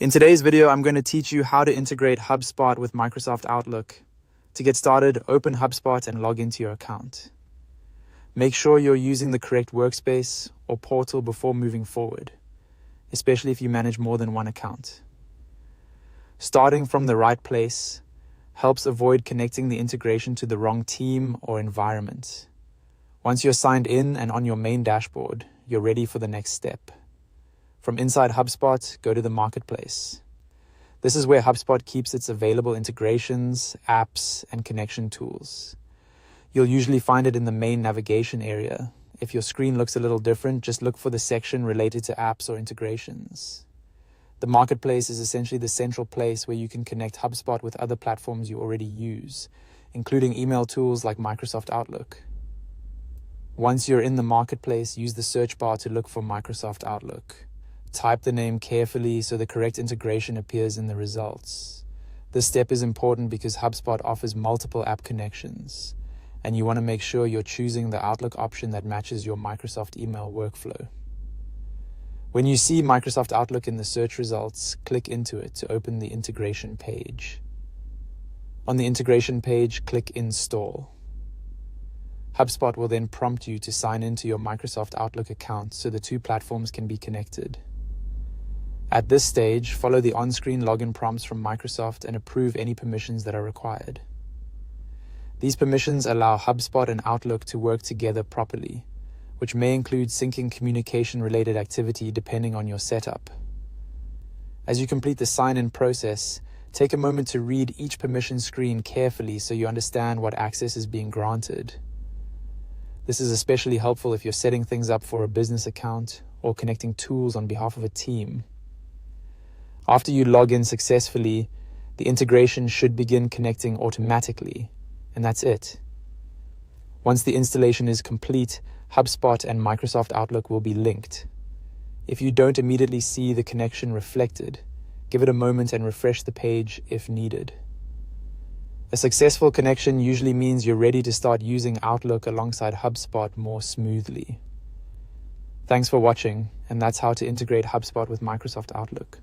In today's video, I'm going to teach you how to integrate HubSpot with Microsoft Outlook. To get started, open HubSpot and log into your account. Make sure you're using the correct workspace or portal before moving forward, especially if you manage more than one account. Starting from the right place helps avoid connecting the integration to the wrong team or environment. Once you're signed in and on your main dashboard, you're ready for the next step. From inside HubSpot, go to the marketplace. This is where HubSpot keeps its available integrations, apps, and connection tools. You'll usually find it in the main navigation area. If your screen looks a little different, just look for the section related to apps or integrations. The marketplace is essentially the central place where you can connect HubSpot with other platforms you already use, including email tools like Microsoft Outlook. Once you're in the marketplace, use the search bar to look for Microsoft Outlook. Type the name carefully so the correct integration appears in the results. This step is important because HubSpot offers multiple app connections, and you want to make sure you're choosing the Outlook option that matches your Microsoft email workflow. When you see Microsoft Outlook in the search results, click into it to open the integration page. On the integration page, click Install. HubSpot will then prompt you to sign into your Microsoft Outlook account so the two platforms can be connected. At this stage, follow the on-screen login prompts from Microsoft and approve any permissions that are required. These permissions allow HubSpot and Outlook to work together properly, which may include syncing communication-related activity depending on your setup. As you complete the sign-in process, take a moment to read each permission screen carefully so you understand what access is being granted. This is especially helpful if you're setting things up for a business account or connecting tools on behalf of a team. After you log in successfully, the integration should begin connecting automatically, and that's it. Once the installation is complete, HubSpot and Microsoft Outlook will be linked. If you don't immediately see the connection reflected, give it a moment and refresh the page if needed. A successful connection usually means you're ready to start using Outlook alongside HubSpot more smoothly. Thanks for watching, and that's how to integrate HubSpot with Microsoft Outlook.